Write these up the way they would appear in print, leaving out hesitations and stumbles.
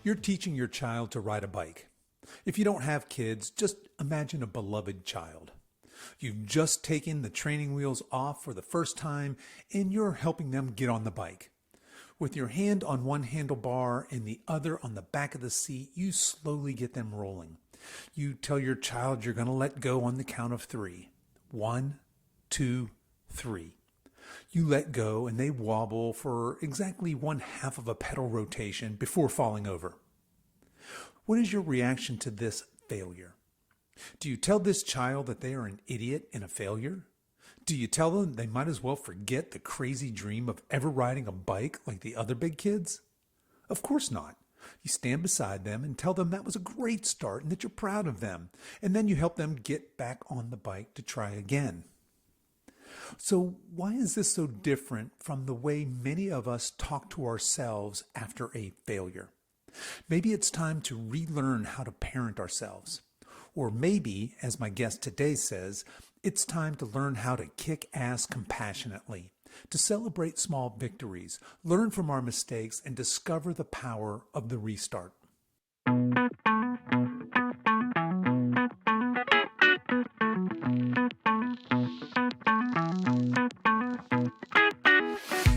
You're teaching your child to ride a bike. If you don't have kids, just imagine a beloved child. You've just taken the training wheels off for the first time and you're helping them get on the bike. With your hand on one handlebar and the other on the back of the seat, you slowly get them rolling. You tell your child you're going to let go on the count of 3. 1, 2, 3. You let go and they wobble for exactly 1/2 of a pedal rotation before falling over. What is your reaction to this failure? Do you tell this child that they are an idiot and a failure? Do you tell them they might as well forget the crazy dream of ever riding a bike like the other big kids? Of course not. You stand beside them and tell them that was a great start and that you're proud of them, and then you help them get back on the bike to try again. So why is this so different from the way many of us talk to ourselves after a failure? Maybe it's time to relearn how to parent ourselves. Or maybe, as my guest today says, it's time to learn how to kick ass compassionately, to celebrate small victories, learn from our mistakes, and discover the power of the restart.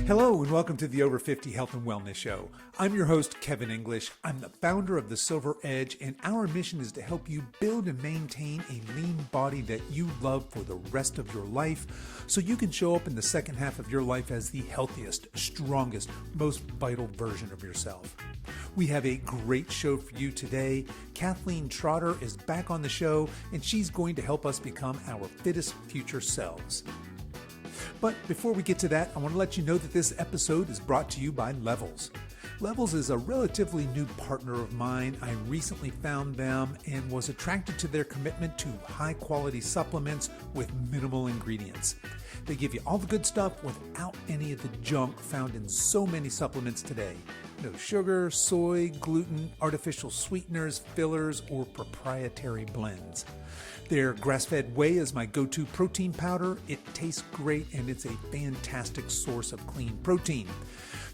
Hello and welcome to the Over 50 Health and Wellness Show. I'm your host, Kevin English. I'm the founder of The Silver Edge, and our mission is to help you build and maintain a lean body that you love for the rest of your life so you can show up in the second half of your life as the healthiest, strongest, most vital version of yourself. We have a great show for you today. Kathleen Trotter is back on the show, and she's going to help us become our fittest future selves. But before we get to that, I want to let you know that this episode is brought to you by Levels. Levels is a relatively new partner of mine. I recently found them and was attracted to their commitment to high-quality supplements with minimal ingredients. They give you all the good stuff without any of the junk found in so many supplements today. No sugar, soy, gluten, artificial sweeteners, fillers, or proprietary blends. Their grass-fed whey is my go-to protein powder. It tastes great and it's a fantastic source of clean protein.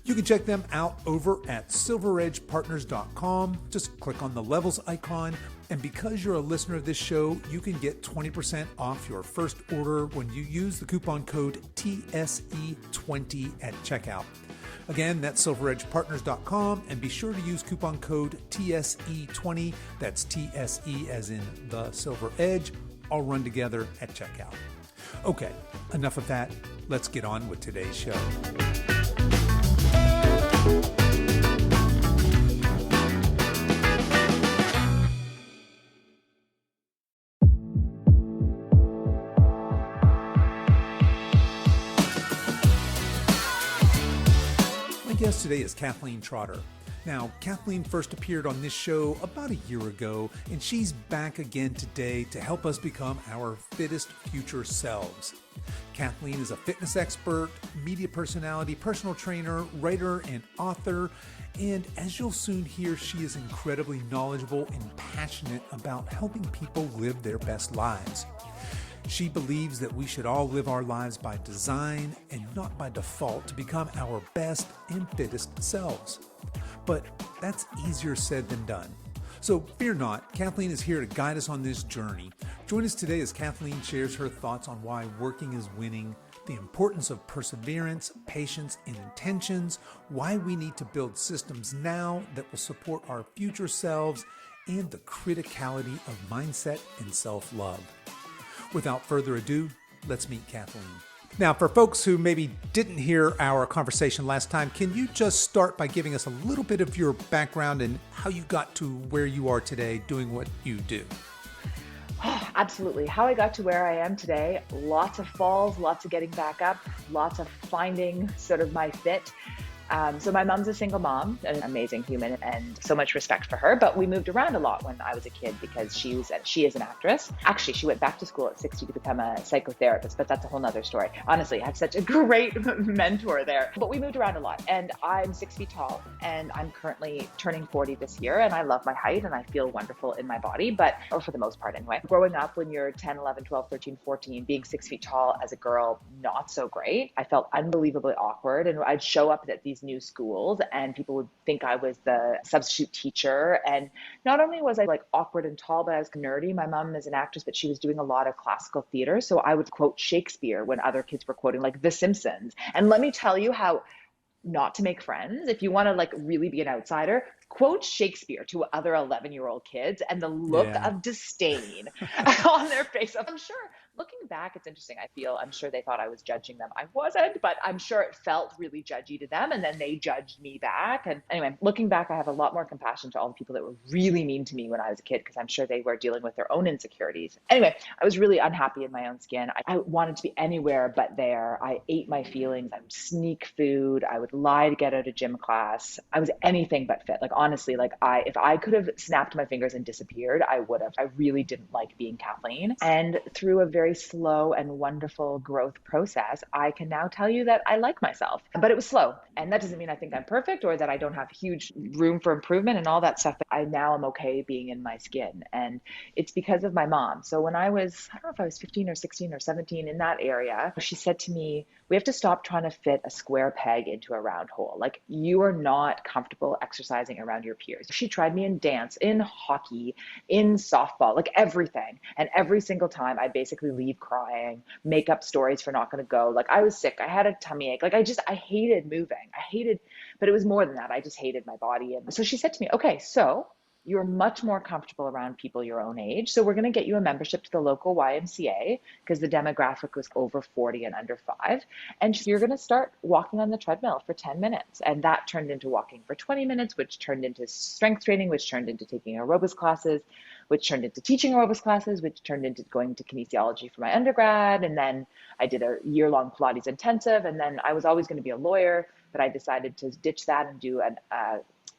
You can check them out over at silveredgepartners.com. Just click on the Levels icon, and because you're a listener of this show, you can get 20% off your first order when you use the coupon code TSE20 at checkout. Again, that's silveredgepartners.com, and be sure to use coupon code TSE20. That's TSE as in the Silver Edge, all run together at checkout. Okay, enough of that. Let's get on with today's show. My guest today is Kathleen Trotter. Now, Kathleen first appeared on this show about a year ago, and she's back again today to help us become our fittest future selves. Kathleen is a fitness expert, media personality, personal trainer, writer, and author. And as you'll soon hear, she is incredibly knowledgeable and passionate about helping people live their best lives. She believes that we should all live our lives by design and not by default to become our best and fittest selves. But that's easier said than done. So fear not, Kathleen is here to guide us on this journey. Join us today as Kathleen shares her thoughts on why working is winning, the importance of perseverance, patience, and intentions, why we need to build systems now that will support our future selves, and the criticality of mindset and self-love. Without further ado, let's meet Kathleen. Now, for folks who maybe didn't hear our conversation last time, can you just start by giving us a little bit of your background and how you got to where you are today doing what you do? Oh, absolutely. How I got to where I am today, lots of falls, lots of getting back up, lots of finding sort of my fit. So my mom's a single mom, an amazing human, and so much respect for her. But we moved around a lot when I was a kid because she is an actress. Actually, she went back to school at 60 to become a psychotherapist, but that's a whole nother story. Honestly, I have such a great mentor there. But we moved around a lot, and I'm 6 feet tall, and I'm currently turning 40 this year, and I love my height, and I feel wonderful in my body, or for the most part anyway. Growing up when you're 10, 11, 12, 13, 14, being 6 feet tall as a girl, not so great. I felt unbelievably awkward, and I'd show up at these these new schools, and people would think I was the substitute teacher. And not only was I like awkward and tall, but I was nerdy. My mom is an actress, but she was doing a lot of classical theater. So I would quote Shakespeare when other kids were quoting like The Simpsons. And let me tell you how not to make friends, if you want to like really be an outsider, quote Shakespeare to other 11-year-old kids, and the look Yeah. of disdain on their face. I'm sure looking back, it's interesting. I'm sure they thought I was judging them. I wasn't, but I'm sure it felt really judgy to them. And then they judged me back. And anyway, looking back, I have a lot more compassion to all the people that were really mean to me when I was a kid, because I'm sure they were dealing with their own insecurities. Anyway, I was really unhappy in my own skin. I wanted to be anywhere but there. I ate my feelings. I would sneak food. I would lie to get out of gym class. I was anything but fit. Like, honestly, like if I could have snapped my fingers and disappeared, I would have. I really didn't like being Kathleen. And through a very slow and wonderful growth process, I can now tell you that I like myself. But it was slow. And that doesn't mean I think I'm perfect or that I don't have huge room for improvement and all that stuff. But I now am okay being in my skin. And it's because of my mom. So when I don't know if I was 15 or 16 or 17, in that area, she said to me, we have to stop trying to fit a square peg into a round hole. Like, you are not comfortable exercising around your peers. She tried me in dance, in hockey, in softball, like everything. And every single time I basically leave crying, make up stories for not going to go. Like, I was sick. I had a tummy ache. Like, I hated moving. But it was more than that. I just hated my body. And so she said to me, okay, so you're much more comfortable around people your own age. So we're going to get you a membership to the local YMCA, because the demographic was over 40 and under 5. And you're going to start walking on the treadmill for 10 minutes. And that turned into walking for 20 minutes, which turned into strength training, which turned into taking aerobics classes, which turned into teaching aerobics classes, which turned into going to kinesiology for my undergrad. And then I did a year-long Pilates intensive. And then I was always going to be a lawyer, but I decided to ditch that and do an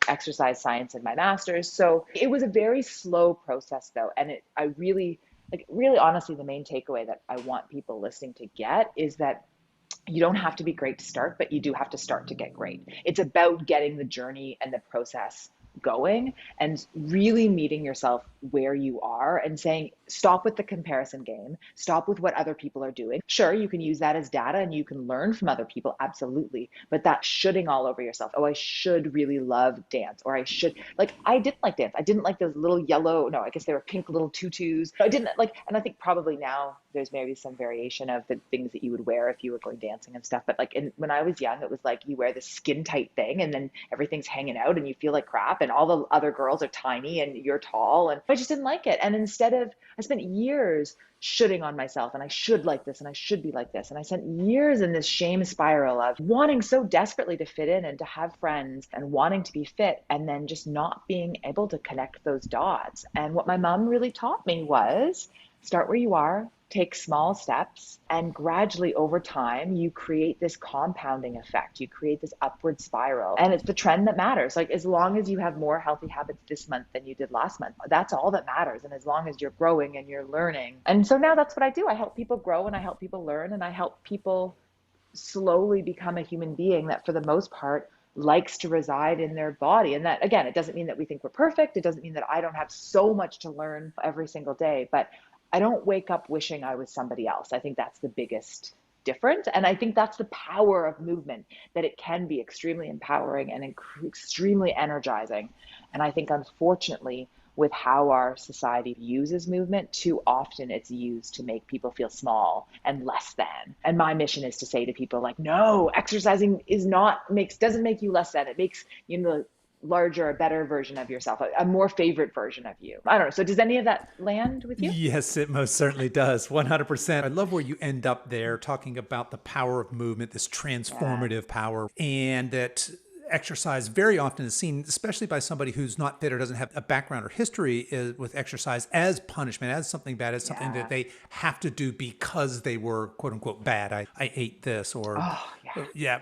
exercise science in my master's. So it was a very slow process though. And really honestly, the main takeaway that I want people listening to get is that you don't have to be great to start, but you do have to start to get great. It's about getting the journey and the process going and really meeting yourself where you are and saying, stop with the comparison game, stop with what other people are doing. Sure, you can use that as data and you can learn from other people, absolutely, but that shoulding all over yourself. Oh, I should really love dance, or I didn't like dance. I didn't like those little yellow, no, I guess they were pink little tutus. I didn't like, and I think probably now there's maybe some variation of the things that you would wear if you were going dancing and stuff. But like when I was young, it was like you wear this skin tight thing and then everything's hanging out and you feel like crap and all the other girls are tiny and you're tall. And I just didn't like it. And I spent years shooting on myself, and I should like this and I should be like this. And I spent years in this shame spiral of wanting so desperately to fit in and to have friends and wanting to be fit, and then just not being able to connect those dots. And what my mom really taught me was start where you are, take small steps, and gradually over time, you create this compounding effect. You create this upward spiral, and it's the trend that matters. Like, as long as you have more healthy habits this month than you did last month, that's all that matters. And as long as you're growing and you're learning. And so now that's what I do. I help people grow and I help people learn and I help people slowly become a human being that for the most part likes to reside in their body. And that, again, it doesn't mean that we think we're perfect. It doesn't mean that I don't have so much to learn every single day, but I don't wake up wishing I was somebody else. I think that's the biggest difference. And I think that's the power of movement, that it can be extremely empowering and extremely energizing. And I think, unfortunately, with how our society uses movement, too often it's used to make people feel small and less than. And my mission is to say to people like, no, exercising doesn't make you less than. It makes you the larger, a better version of yourself, a more favorite version of you. I don't know. So does any of that land with you? Yes, it most certainly does. 100%. I love where you end up there talking about the power of movement, this transformative power, and that exercise very often is seen, especially by somebody who's not fit or doesn't have a background or history with exercise, as punishment, as something bad, as something that they have to do because they were quote unquote bad. I ate this or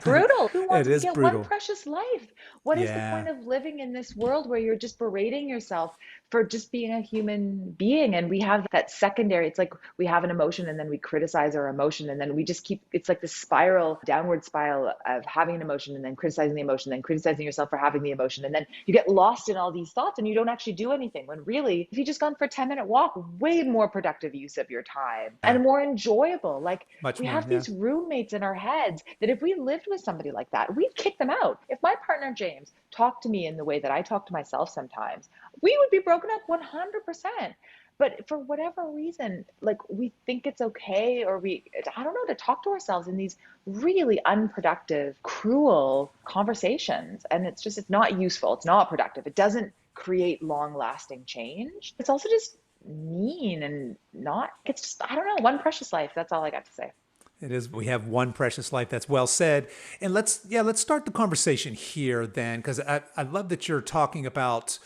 brutal. Who wants to get brutal. one precious life? What is the point of living in this world where you're just berating yourself for just being a human being. And we have that secondary, it's like we have an emotion and then we criticize our emotion. And then we just keep, it's like the spiral, downward spiral of having an emotion and then criticizing the emotion, then criticizing yourself for having the emotion. And then you get lost in all these thoughts and you don't actually do anything. When really, if you just gone for a 10-minute walk, way more productive use of your time Yeah, and more enjoyable. Like much we more. have Yeah. these roommates in our heads that if we lived with somebody like that, we'd kick them out. If my partner James talked to me in the way that I talk to myself sometimes, we would be broken up 100%. But for whatever reason, like we think it's okay, or I don't know, to talk to ourselves in these really unproductive, cruel conversations. And it's not useful. It's not productive. It doesn't create long lasting change. It's also just mean and not, it's just, I don't know, one precious life. That's all I got to say. It is. We have one precious life. That's well said. And let's start the conversation here then, because I love that you're talking about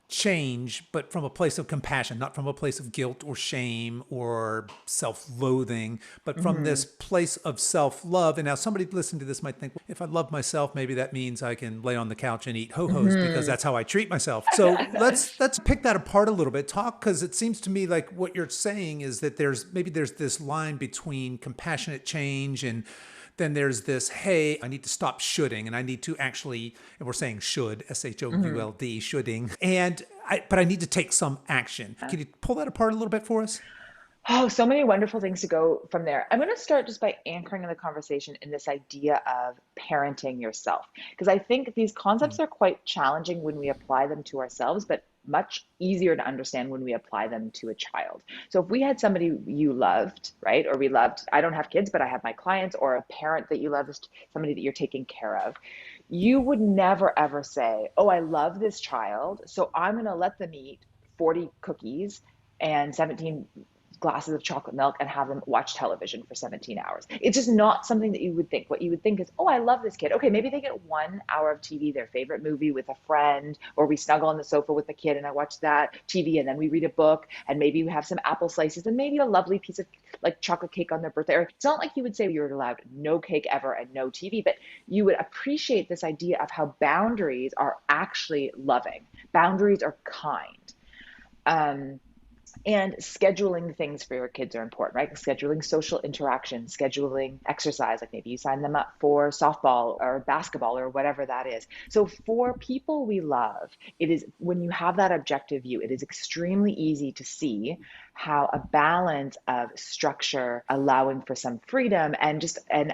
change, but from a place of compassion, not from a place of guilt or shame or self-loathing, but from this place of self-love. And now somebody listening to this might think, well, if I love myself, maybe that means I can lay on the couch and eat ho-hos because that's how I treat myself. So let's pick that apart a little bit. Talk, because it seems to me like what you're saying is that there's this line between compassionate change and then there's this, hey, I need to stop shoulding and I need to actually, and we're saying should, S-H-O-U-L-D, shoulding, but I need to take some action. Can you pull that apart a little bit for us? Oh, so many wonderful things to go from there. I'm going to start just by anchoring in the conversation in this idea of parenting yourself, because I think these concepts are quite challenging when we apply them to ourselves, but much easier to understand when we apply them to a child. So if we had somebody you loved, right? Or we loved, I don't have kids, but I have my clients, or a parent that you love, is somebody that you're taking care of. You would never ever say, oh, I love this child, so I'm going to let them eat 40 cookies and 17 glasses of chocolate milk and have them watch television for 17 hours. It's just not something that you would think. What you would think is, oh, I love this kid. Okay, maybe they get 1 hour of TV, their favorite movie with a friend, or we snuggle on the sofa with the kid and I watch that TV and then we read a book and maybe we have some apple slices and maybe a lovely piece of like chocolate cake on their birthday. Or it's not like you would say you're allowed no cake ever and no TV, but you would appreciate this idea of how boundaries are actually loving. Boundaries are kind. And scheduling things for your kids are important, right? Scheduling social interaction, scheduling exercise, like maybe you sign them up for softball or basketball or whatever that is. So for people we love, it is, when you have that objective view, it is extremely easy to see how a balance of structure, allowing for some freedom, and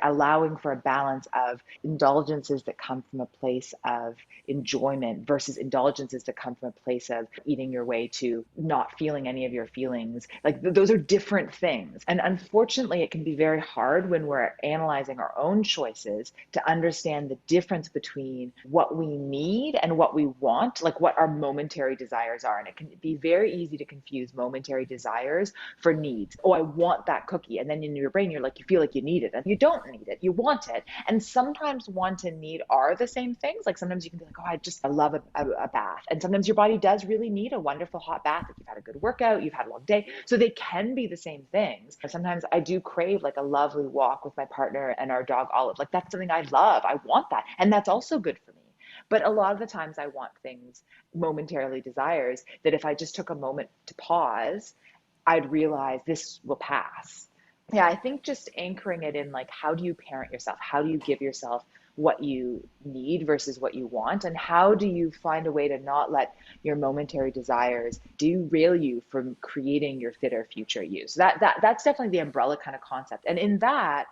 allowing for a balance of indulgences that come from a place of enjoyment versus indulgences that come from a place of eating your way to not feeling any of your feelings. Like those are different things. And unfortunately, it can be very hard when we're analyzing our own choices to understand the difference between what we need and what we want, like what our momentary desires are. And it can be very easy to confuse momentary desires for needs. Oh, I want that cookie. And then in your brain, you feel like you need it. And you don't need it. You want it. And sometimes want and need are the same things. Like sometimes you can be like, oh, I love a bath. And sometimes your body does really need a wonderful hot bath if you've had a good workout, you've had a long day. So they can be the same things. Sometimes I do crave like a lovely walk with my partner and our dog Olive. Like that's something I love. I want that. And that's also good for me. But a lot of the times I want things, momentarily desires, that if I just took a moment to pause, I'd realize this will pass. Yeah, I think just anchoring it in like, how do you parent yourself? How do you give yourself what you need versus what you want? And how do you find a way to not let your momentary desires derail you from creating your fitter future you? So that's definitely the umbrella kind of concept. And in that,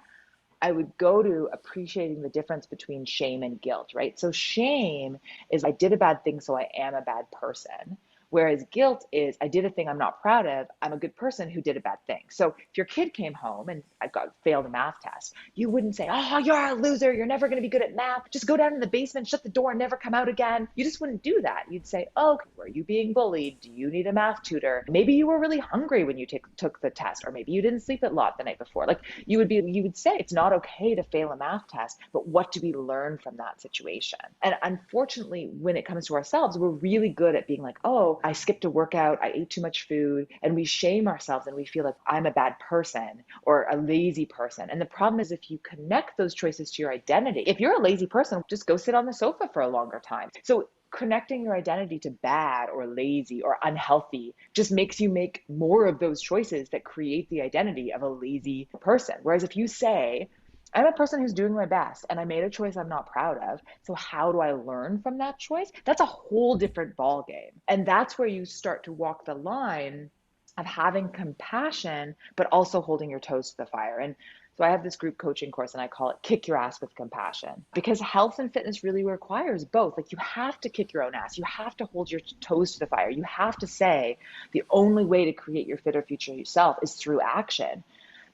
I would go to appreciating the difference between shame and guilt, right? So shame is I did a bad thing, so I am a bad person. Whereas guilt is I did a thing I'm not proud of. I'm a good person who did a bad thing. So if your kid came home and I failed a math test, you wouldn't say, oh, you're a loser. You're never going to be good at math. Just go down in the basement, shut the door, and never come out again. You just wouldn't do that. You'd say, oh, were you being bullied? Do you need a math tutor? Maybe you were really hungry when you took the test, or maybe you didn't sleep a lot the night before. Like you would say it's not okay to fail a math test, but what do we learn from that situation? And unfortunately, when it comes to ourselves, we're really good at being like, oh, I skipped a workout, I ate too much food, and we shame ourselves and we feel like I'm a bad person or a lazy person. And the problem is if you connect those choices to your identity, if you're a lazy person, just go sit on the sofa for a longer time. So connecting your identity to bad or lazy or unhealthy just makes you make more of those choices that create the identity of a lazy person. Whereas if you say, I'm a person who's doing my best and I made a choice I'm not proud of, so how do I learn from that choice? That's a whole different ball game. And that's where you start to walk the line of having compassion, but also holding your toes to the fire. And so I have this group coaching course and I call it Kick Your Ass with Compassion, because health and fitness really requires both. Like, you have to kick your own ass. You have to hold your toes to the fire. You have to say the only way to create your fitter future yourself is through action.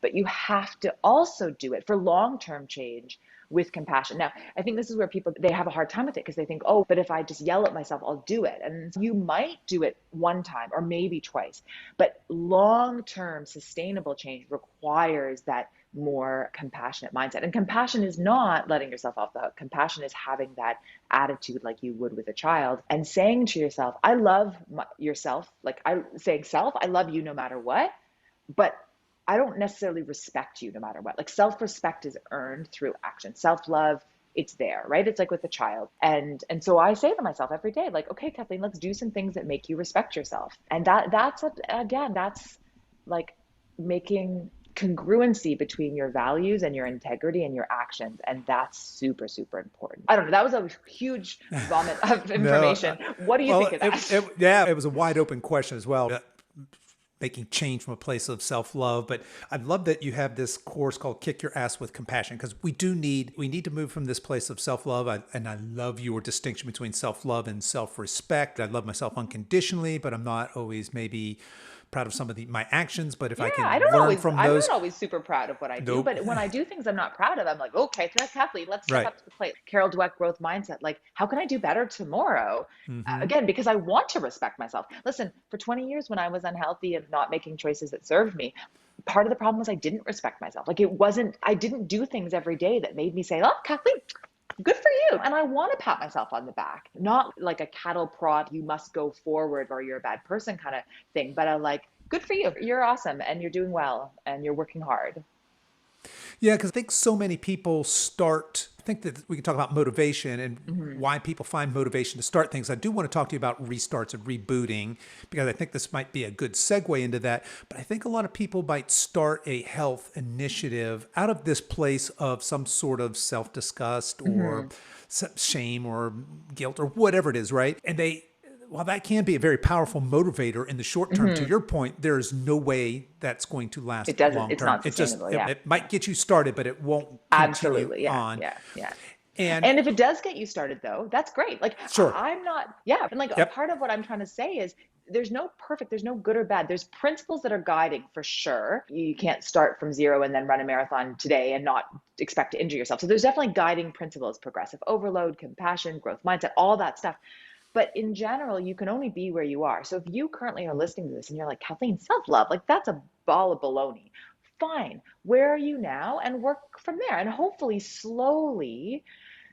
But you have to also do it for long-term change with compassion. Now, I think this is where people, they have a hard time with it because they think, oh, but if I just yell at myself, I'll do it. And you might do it one time or maybe twice, but long-term sustainable change requires that more compassionate mindset. And compassion is not letting yourself off the hook. Compassion is having that attitude like you would with a child and saying to yourself, I love yourself. Like, I saying self, I love you no matter what, but I don't necessarily respect you no matter what. Like, self-respect is earned through action. Self-love, it's there, right? It's like with a child. And so I say to myself every day, like, okay, Kathleen, let's do some things that make you respect yourself. And that's like making congruency between your values and your integrity and your actions. And that's super, super important. I don't know. That was a huge vomit of information. What do you think of that? It was a wide open question as well. Making change from a place of self-love. But I love that you have this course called Kick Your Ass with Compassion, because we need to move from this place of self-love. And I love your distinction between self-love and self-respect. I love myself unconditionally, but I'm not always maybe proud of some of my actions. But if I can learn from those. I'm not always super proud of what I do, but when I do things I'm not proud of, I'm like, okay, Kathleen, let's step up to the plate. Carol Dweck, growth mindset. Like, how can I do better tomorrow? Again, because I want to respect myself. Listen, for 20 years when I was unhealthy and not making choices that served me, part of the problem was I didn't respect myself. Like, I didn't do things every day that made me say, oh, Kathleen, good for you. And I want to pat myself on the back, not like a cattle prod, you must go forward or you're a bad person kind of thing, but I'm like, good for you. You're awesome and you're doing well and you're working hard. Yeah, because I think so many people I think that we can talk about motivation and why people find motivation to start things. I do want to talk to you about restarts and rebooting, because I think this might be a good segue into that. But I think a lot of people might start a health initiative out of this place of some sort of self-disgust or shame or guilt or whatever it is, right? And while that can be a very powerful motivator in the short term, to your point, there is no way that's going to last long term. It's not sustainable. It might get you started, but it won't continue on. Yeah. And if it does get you started, though, that's great. Like, sure. I'm not, and like a part of what I'm trying to say is there's no good or bad. There's principles that are guiding for sure. You can't start from zero and then run a marathon today and not expect to injure yourself. So there's definitely guiding principles: progressive overload, compassion, growth mindset, all that stuff. But in general, you can only be where you are. So if you currently are listening to this and you're like, Kathleen, self-love, like, that's a ball of baloney. Fine. Where are you now? And work from there. And hopefully slowly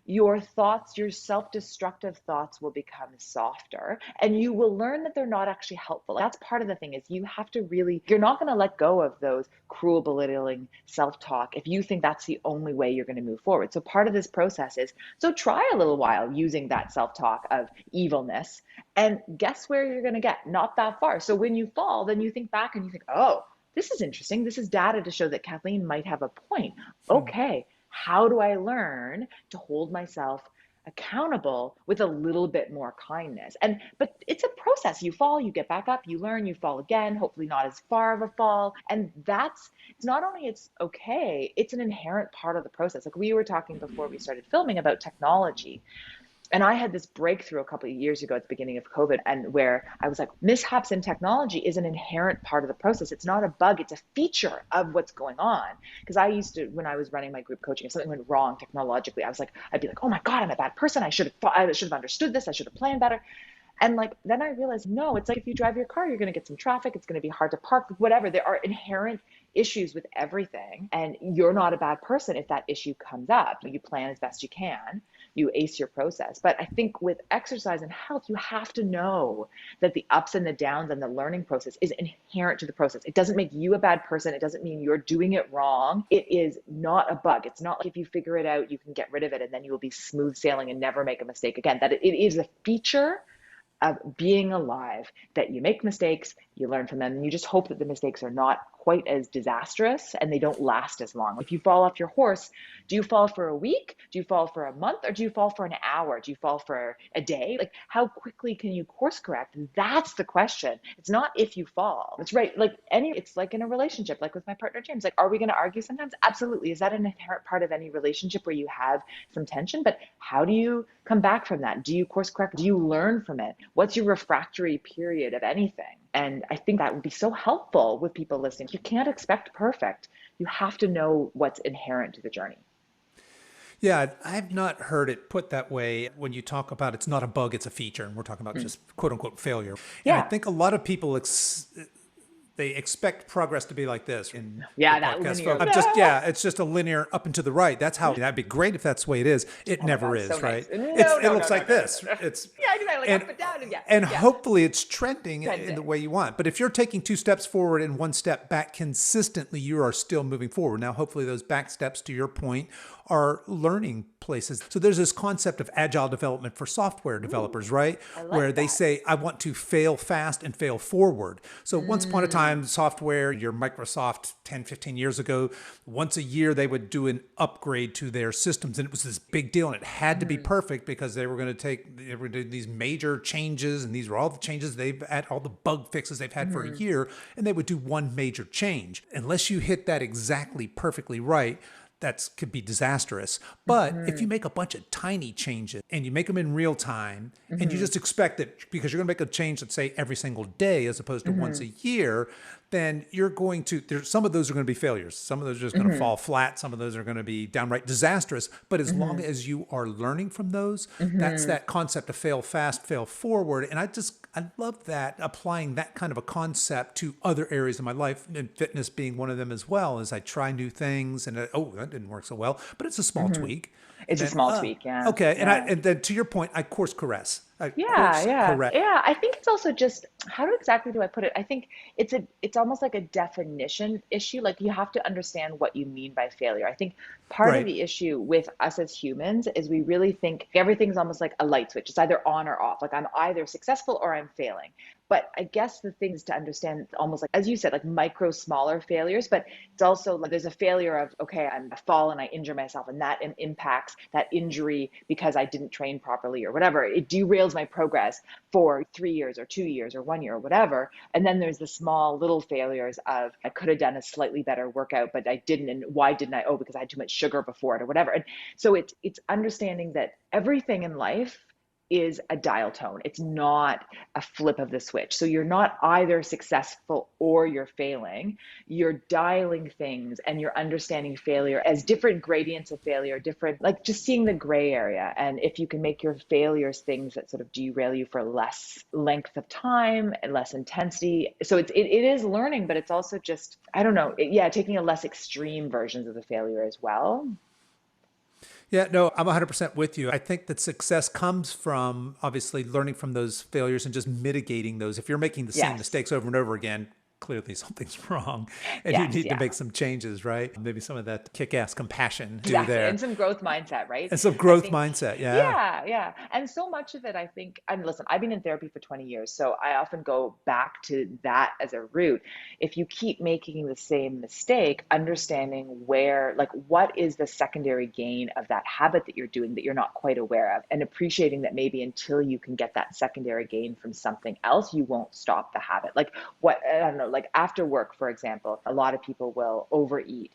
your thoughts, your self-destructive thoughts will become softer and you will learn that they're not actually helpful. That's part of the thing, is you have to you're not going to let go of those cruel, belittling self-talk if you think that's the only way you're going to move forward. So part of this process is, so try a little while using that self-talk of evilness, and guess where you're going to get? Not that far. So when you fall, then you think back and you think, oh, this is interesting. This is data to show that Kathleen might have a point. Okay. How do I learn to hold myself accountable with a little bit more kindness? But it's a process. You fall, you get back up, you learn, you fall again, hopefully not as far of a fall. And it's not only it's okay, it's an inherent part of the process. Like, we were talking before we started filming about technology. And I had this breakthrough a couple of years ago at the beginning of COVID, and where I was like, mishaps in technology is an inherent part of the process. It's not a bug, it's a feature of what's going on. Because I used to, when I was running my group coaching, if something went wrong technologically, I'd be like, oh my God, I'm a bad person. I should have understood this. I should have planned better. And like, then I realized, no, it's like if you drive your car, you're going to get some traffic. It's going to be hard to park, whatever. There are inherent issues with everything. And you're not a bad person if that issue comes up. You plan as best you can. you ace your process. But I think with exercise and health, you have to know that the ups and the downs and the learning process is inherent to the process. It doesn't make you a bad person. It doesn't mean you're doing it wrong. It is not a bug. It's not like if you figure it out, you can get rid of it and then you will be smooth sailing and never make a mistake again. That it is a feature of being alive, that you make mistakes, you learn from them, and you just hope that the mistakes are not quite as disastrous and they don't last as long. If you fall off your horse, do you fall for a week? Do you fall for a month? Or do you fall for an hour? Do you fall for a day? Like, how quickly can you course correct? That's the question. It's not if you fall. It's right. It's like in a relationship, like with my partner, James, like, are we going to argue sometimes? Absolutely. Is that an inherent part of any relationship where you have some tension? But how do you come back from that? Do you course correct? Do you learn from it? What's your refractory period of anything? And I think that would be so helpful with people listening. You can't expect perfect. You have to know what's inherent to the journey. Yeah, I've not heard it put that way when you talk about it's not a bug, it's a feature. And we're talking about just quote unquote failure. Yeah. And I think a lot of people they expect progress to be like this. That linear. It's just a linear up and to the right. That's how, that'd be great if that's the way it is. It never is, so right? Nice. It looks like this. It's exactly, up and down. And hopefully it's trending in the way you want. But if you're taking 2 steps forward and 1 step back consistently, you are still moving forward. Now, hopefully those back steps, to your point, are learning places. So there's this concept of agile development for software developers, right? Where they say, I want to fail fast and fail forward. So once upon a time, software, your Microsoft 10, 15 years ago, once a year, they would do an upgrade to their systems. And it was this big deal. And it had to be perfect because they were going to do these major changes. And these were all the changes they've had, all the bug fixes they've had for a year. And they would do one major change. Unless you hit that exactly perfectly right, that could be disastrous. But if you make a bunch of tiny changes and you make them in real time and you just expect that because you're going to make a change, let's say every single day as opposed to once a year, then you're going to, some of those are going to be failures. Some of those are just going to fall flat. Some of those are going to be downright disastrous. But as long as you are learning from those, that's that concept of fail fast, fail forward. And I love that, applying that kind of a concept to other areas of my life, and fitness being one of them as well, as I try new things and that didn't work so well, but it's a small tweak. It's a small tweak, yeah. Okay, yeah. And then to your point, I course correct. Yeah. I think it's also just, exactly do I put it? I think it's almost like a definition issue. Like, you have to understand what you mean by failure. I think part of the issue with us as humans is we really think everything's almost like a light switch. It's either on or off. Like, I'm either successful or I'm failing. But I guess the thing is to understand, almost like, as you said, like micro, smaller failures, but it's also like there's a failure of, okay, I'm a fall and I injure myself, and that impacts that injury because I didn't train properly or whatever. It derails my progress for 3 years or 2 years or 1 year or whatever. And then there's the small little failures of, I could have done a slightly better workout, but I didn't. And why didn't I? Oh, because I had too much sugar before it or whatever. And so it's understanding that everything in life is a dial tone. It's not a flip of the switch. So you're not either successful or you're failing. You're dialing things and you're understanding failure as different gradients of failure, different, like just seeing the gray area. And if you can make your failures things that sort of derail you for less length of time and less intensity. So it is learning, but it's also just, I don't know, taking a less extreme versions of the failure as well. Yeah, no, I'm 100% with you. I think that success comes from obviously learning from those failures and just mitigating those. If you're making the same mistakes over and over again, clearly something's wrong and you need to make some changes, right? Maybe some of that kick-ass compassion there. And some growth mindset, right? And some growth mindset, Yeah. And so much of it, I think, and listen, I've been in therapy for 20 years, so I often go back to that as a root. If you keep making the same mistake, understanding where, like, what is the secondary gain of that habit that you're doing that you're not quite aware of, and appreciating that maybe until you can get that secondary gain from something else, you won't stop the habit. Like, I don't know, like after work, for example, a lot of people will overeat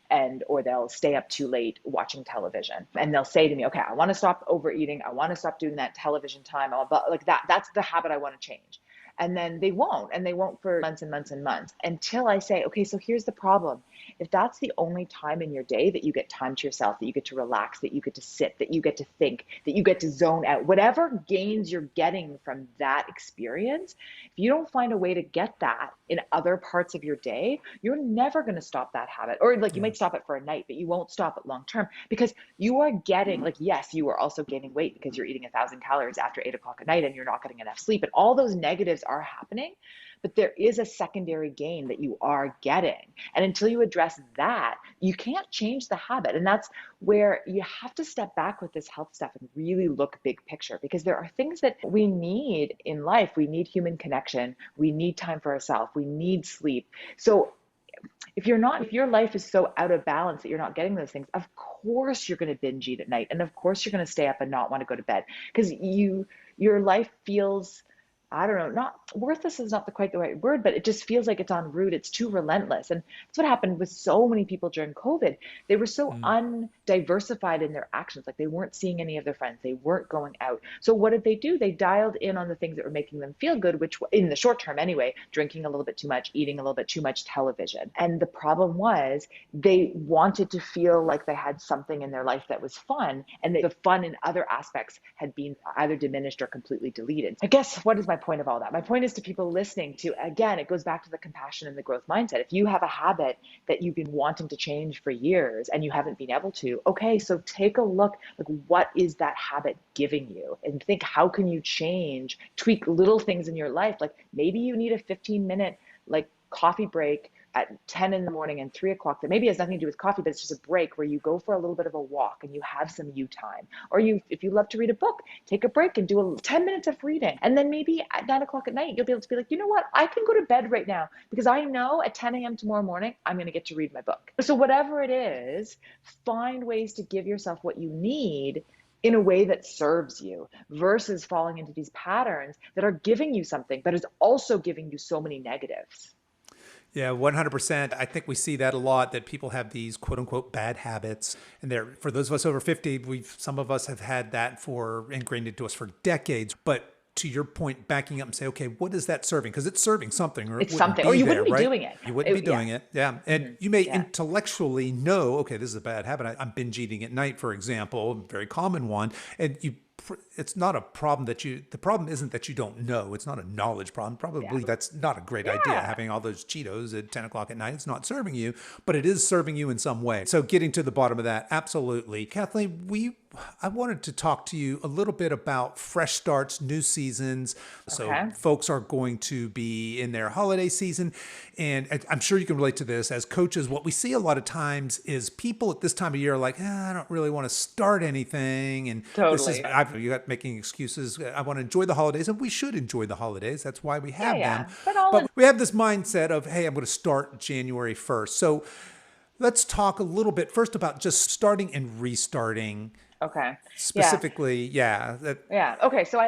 or they'll stay up too late watching television. And they'll say to me, okay, I want to stop overeating. I want to stop doing that television time. Like that's the habit I want to change. And then they won't, and they won't for months and months and months until I say, okay, so here's the problem. If that's the only time in your day that you get time to yourself, that you get to relax, that you get to sit, that you get to think, that you get to zone out, whatever gains you're getting from that experience, if you don't find a way to get that in other parts of your day, you're never going to stop that habit. Or like you Yeah. might stop it for a night, but you won't stop it long term because you are getting, like, yes, you are also gaining weight because you're eating 1,000 calories after 8 o'clock at night and you're not getting enough sleep. And all those negatives are happening, but there is a secondary gain that you are getting. And until you address that, you can't change the habit. And that's where you have to step back with this health stuff and really look big picture, because there are things that we need in life. We need human connection. We need time for ourselves. We need sleep. So if your life is so out of balance that you're not getting those things, of course you're going to binge eat at night. And of course you're going to stay up and not want to go to bed because your life feels, I don't know, not worthless is not quite the right word, but it just feels like it's on route. It's too relentless. And that's what happened with so many people during COVID. They were so Mm. undiversified in their actions. Like they weren't seeing any of their friends. They weren't going out. So what did they do? They dialed in on the things that were making them feel good, which in the short term anyway, drinking a little bit too much, eating a little bit too much television. And the problem was they wanted to feel like they had something in their life that was fun. And the fun in other aspects had been either diminished or completely deleted. I guess what is my point of all that? My point is to people listening to, again, it goes back to the compassion and the growth mindset. If you have a habit that you've been wanting to change for years and you haven't been able to, okay, so take a look, like what is that habit giving you? And think, how can you change, tweak little things in your life? Like maybe you need a 15-minute like coffee break at 10 in the morning and 3 o'clock that maybe has nothing to do with coffee, but it's just a break where you go for a little bit of a walk and you have some you time. Or if you love to read a book, take a break and do 10 minutes of reading. And then maybe at 9 o'clock at night, you'll be able to be like, you know what? I can go to bed right now because I know at 10 a.m. tomorrow morning, I'm going to get to read my book. So whatever it is, find ways to give yourself what you need in a way that serves you versus falling into these patterns that are giving you something, but is also giving you so many negatives. Yeah, 100%. I think we see that a lot, that people have these quote unquote bad habits. And for those of us over 50, some of us have had that ingrained into us for decades. But to your point, backing up and say, okay, what is that serving? Because it's serving something, or It's it wouldn't something, be or you there, wouldn't be right? doing it. You wouldn't be doing it. Yeah. And you may Yeah. intellectually know, okay, this is a bad habit. I'm binge eating at night, for example, a very common one. And it's not a problem the problem isn't that you don't know. It's not a knowledge problem. Yeah. Probably that's not a great idea. Yeah. Having all those Cheetos at 10 o'clock at night, it's not serving you, but it is serving you in some way. So getting to the bottom of that, absolutely. Kathleen, I wanted to talk to you a little bit about fresh starts, new seasons. So Okay. folks are going to be in their holiday season. And I'm sure you can relate to this as coaches. What we see a lot of times is people at this time of year are like, I don't really want to start anything. And Totally. you got making excuses. I want to enjoy the holidays, and we should enjoy the holidays. That's why we have Yeah. them. But We have this mindset of, hey, I'm going to start January 1st. So let's talk a little bit first about just starting and restarting. okay. Yeah. Specifically, yeah. Yeah. Okay. So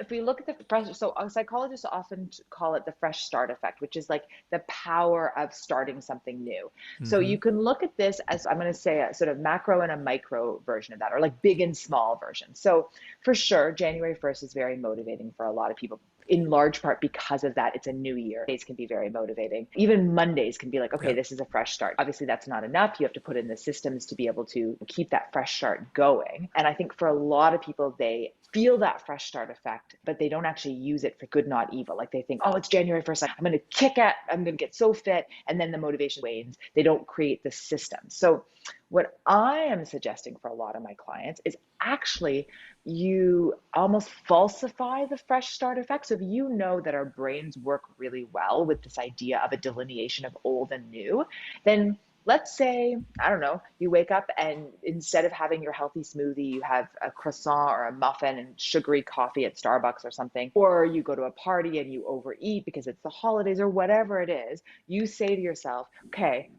if we look at the fresh, so psychologists often call it the fresh start effect, which is like the power of starting something new. So Mm-hmm. you can look at this as, I'm going to say, a sort of macro and a micro version of that, or like big and small version. So for sure, January 1st is very motivating for a lot of people. In large part because of that, it's a new year. Days can be very motivating. Even Mondays can be like, okay, Yeah. this is a fresh start. Obviously, that's not enough. You have to put in the systems to be able to keep that fresh start going. And I think for a lot of people, they feel that fresh start effect, but they don't actually use it for good, not evil. Like they think, oh, it's January 1st. I'm going to I'm going to get so fit. And then the motivation wanes. They don't create the system. So what I am suggesting for a lot of my clients is actually you almost falsify the fresh start effect. So if you know that our brains work really well with this idea of a delineation of old and new, then let's say, I don't know, you wake up and instead of having your healthy smoothie, you have a croissant or a muffin and sugary coffee at Starbucks or something, or you go to a party and you overeat because it's the holidays or whatever it is. You say to yourself, okay,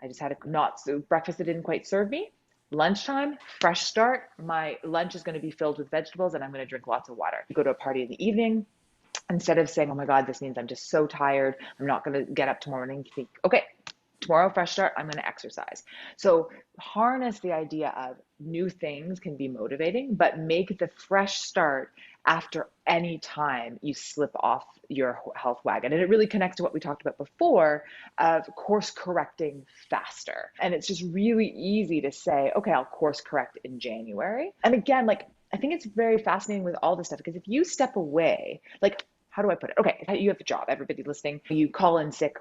I just had breakfast that didn't quite serve me. Lunchtime, fresh start. My lunch is going to be filled with vegetables and I'm going to drink lots of water. You go to a party in the evening. Instead of saying, oh my God, this means I'm just so tired, I'm not going to get up tomorrow morning, think, okay, tomorrow, fresh start, I'm going to exercise. So harness the idea of new things can be motivating, but make the fresh start after any time you slip off your health wagon. And it really connects to what we talked about before of course correcting faster. And it's just really easy to say, okay, I'll course correct in January. And again, like, I think it's very fascinating with all this stuff because if you step away, like, how do I put it? Okay, you have a job, everybody listening, you call in sick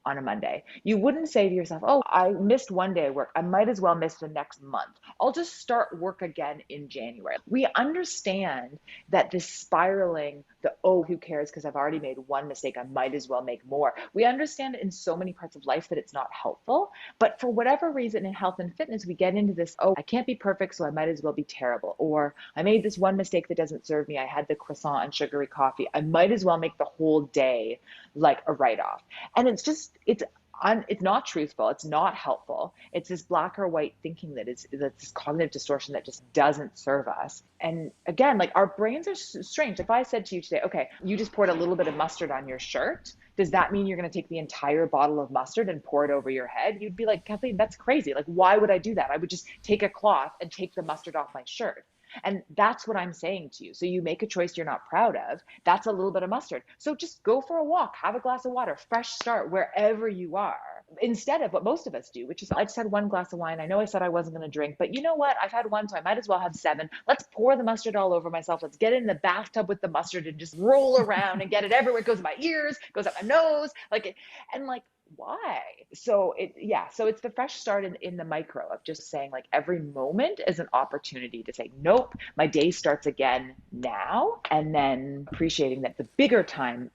on a Monday. You wouldn't say to yourself, oh, I missed one day of work. I might as well miss the next month. I'll just start work again in January. We understand that this spiraling, oh, who cares because I've already made one mistake, I might as well make more. We understand in so many parts of life that it's not helpful. But for whatever reason in health and fitness, we get into this, oh, I can't be perfect, so I might as well be terrible. Or I made this one mistake that doesn't serve me. I had the croissant and sugary coffee. I might as well make the whole day like a write-off. And it's not truthful. It's not helpful. It's this black or white thinking that's this cognitive distortion that just doesn't serve us. And again, like our brains are strange. If I said to you today, okay, you just poured a little bit of mustard on your shirt, does that mean you're going to take the entire bottle of mustard and pour it over your head? You'd be like, Kathleen, that's crazy. Like, why would I do that? I would just take a cloth and take the mustard off my shirt. And that's what I'm saying to you. So you make a choice you're not proud of. That's a little bit of mustard. So just go for a walk, have a glass of water, fresh start wherever you are. Instead of what most of us do, which is I just had one glass of wine. I know I said I wasn't going to drink, but you know what? I've had one, so I might as well have 7. Let's pour the mustard all over myself. Let's get in the bathtub with the mustard and just roll around and get it everywhere. It goes in my ears, goes up my nose, why? So it's the fresh start in the micro of just saying like every moment is an opportunity to say, nope, my day starts again now. And then appreciating that the bigger time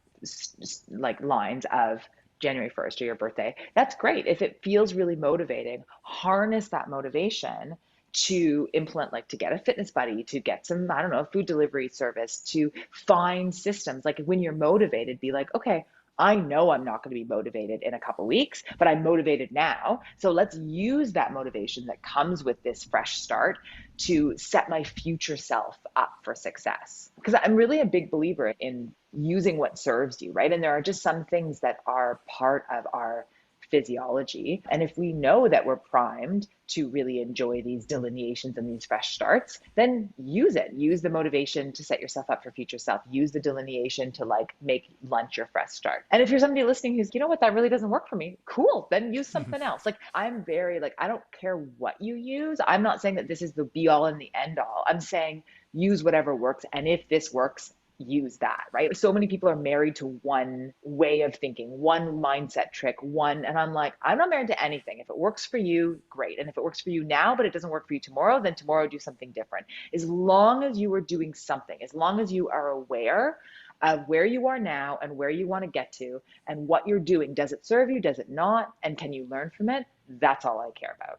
like lines of January 1st or your birthday, that's great. If it feels really motivating, harness that motivation to implement, like to get a fitness buddy, to get some, I don't know, food delivery service, to find systems. Like when you're motivated, be like, okay, I know I'm not going to be motivated in a couple weeks, but I'm motivated now. So let's use that motivation that comes with this fresh start to set my future self up for success. Because I'm really a big believer in using what serves you, right? And there are just some things that are part of our physiology. And if we know that we're primed to really enjoy these delineations and these fresh starts, then use it. Use the motivation to set yourself up for future self. Use the delineation to like make lunch your fresh start. And if you're somebody listening who's, you know what, that really doesn't work for me, cool, then use something else. Like I'm very like, I don't care what you use. I'm not saying that this is the be all and the end all. I'm saying use whatever works. And if this works, use that, right? So many people are married to one way of thinking, one mindset trick, and I'm like, I'm not married to anything. If it works for you, great. And if it works for you now, but it doesn't work for you tomorrow, then tomorrow do something different. As long as you are doing something, as long as you are aware of where you are now and where you want to get to and what you're doing, does it serve you? Does it not? And can you learn from it? That's all I care about.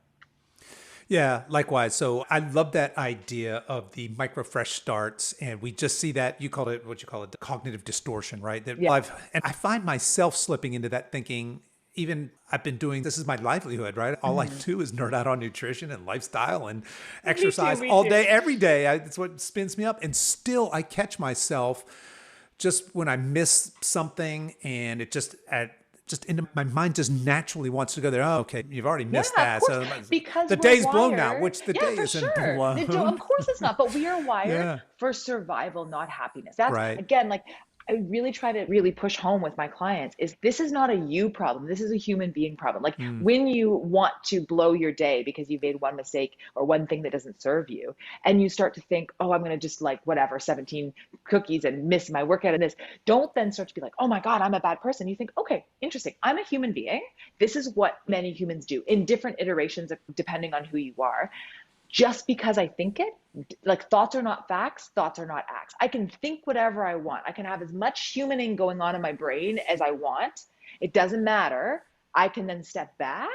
Yeah, likewise. So I love that idea of the micro fresh starts. And we just see that, you called it, what you call it, the cognitive distortion, right? Yeah. And I find myself slipping into that thinking, even I've been doing, this is my livelihood, right? All I do is nerd out on nutrition and lifestyle and exercise all day, every day. That's what spins me up. And still I catch myself just when I miss something and it just into my mind just naturally wants to go there. Oh, okay, you've already missed that. So because the day's blown now, which the day isn't blown. Of course it's not, but we are wired for survival, not happiness. That's right. Again, like I really try to really push home with my clients is this is not a you problem. This is a human being problem. Like when you want to blow your day because you made one mistake or one thing that doesn't serve you, and you start to think, oh, I'm going to just like whatever, 17 cookies and miss my workout and this, don't then start to be like, oh my God, I'm a bad person. You think, okay, interesting. I'm a human being. This is what many humans do in different iterations depending on who you are. Just because I think it, like thoughts are not facts, thoughts are not acts. I can think whatever I want. I can have as much humaning going on in my brain as I want. It doesn't matter. I can then step back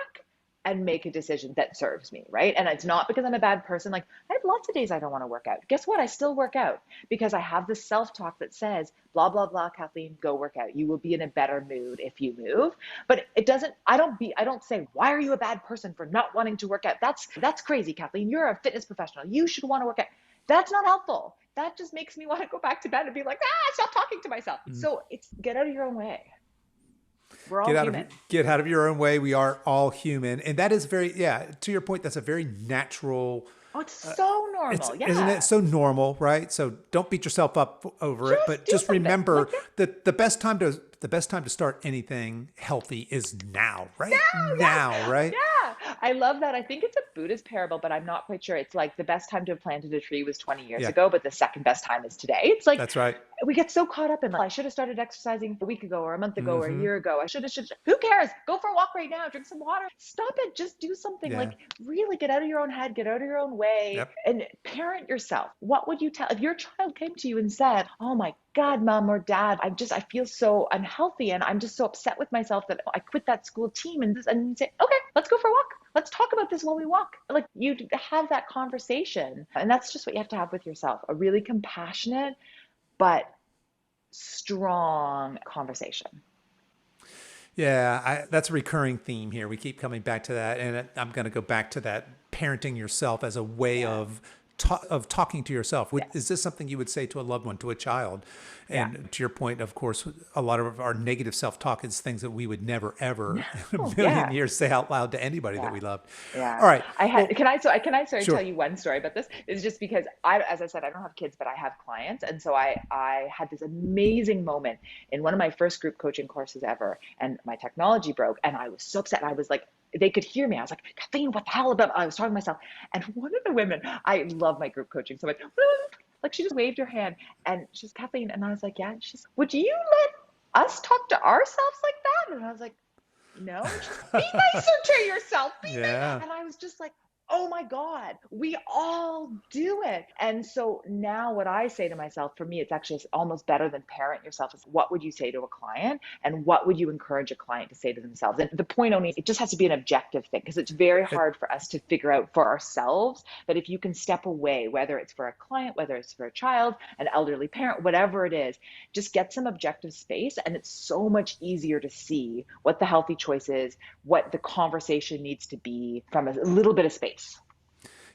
and make a decision that serves me, right? And it's not because I'm a bad person. Like I have lots of days I don't want to work out. Guess what? I still work out because I have this self-talk that says, blah, blah, blah, Kathleen, go work out. You will be in a better mood if you move. But it doesn't, I don't say, why are you a bad person for not wanting to work out? That's crazy, Kathleen. You're a fitness professional. You should want to work out. That's not helpful. That just makes me want to go back to bed and be like, stop talking to myself. So it's get out of your own way. We're all human. Get out of your own way. We are all human. And that is to your point, that's a very natural Oh, it's so normal. Isn't Yeah. it so normal, right? So don't beat yourself up over it, Just but do just something. remember Like, yeah, that the best time to start anything healthy is now, right? yes. Now, right? Yeah. I love that. I think it's a Buddhist parable, but I'm not quite sure. It's like the best time to have planted a tree was 20 years Yeah, ago, but the second best time is today. It's like that's right. we get so caught up in like, I should have started exercising a week ago or a month ago or a Mm-hmm. year ago. I should. Who cares? Go for a walk right now. Drink some water. Stop it. Just do something. Yeah. Like really get out of your own head, get out of your own way, Yep. and parent yourself. What would you tell if your child came to you and said, "Oh my God, mom or dad, I feel so unhealthy and I'm just so upset with myself that I quit that school team," and you say, "Okay, let's go for a walk. Let's talk about this while we walk." Like you have that conversation. And that's just what you have to have with yourself. A really compassionate but strong conversation. Yeah, that's a recurring theme here. We keep coming back to that, and I'm going to go back to that parenting yourself as a way Yeah. of talking to yourself. Is Yes. this something you would say to a loved one, to a child? Yeah. And to your point, of course, a lot of our negative self-talk is things that we would never, ever in Oh, a million yeah. years say out loud to anybody that Yeah. we loved. Yeah. All right. I had, Well, can I tell sure. you one story about this? It's just because as I said, I don't have kids, but I have clients. And so I had this amazing moment in one of my first group coaching courses ever. And my technology broke and I was so upset. I was like, they could hear me. I was like, Kathleen, what the hell about, I was talking to myself. And one of the women, I love my group coaching. So I'm like she just waved her hand and she's Kathleen. And I was like, yeah. And she's, would you let us talk to ourselves like that? And I was like, no, just be nicer to yourself. Be nice. Yeah. And I was just like, oh my God, we all do it. And so now what I say to myself, for me, it's actually almost better than parent yourself is what would you say to a client and what would you encourage a client to say to themselves? And the point only, it just has to be an objective thing because it's very It- hard for us to figure out for ourselves. But if you can step away, whether it's for a client, whether it's for a child, an elderly parent, whatever it is, just get some objective space. And it's so much easier to see what the healthy choice is, what the conversation needs to be from a little bit of space.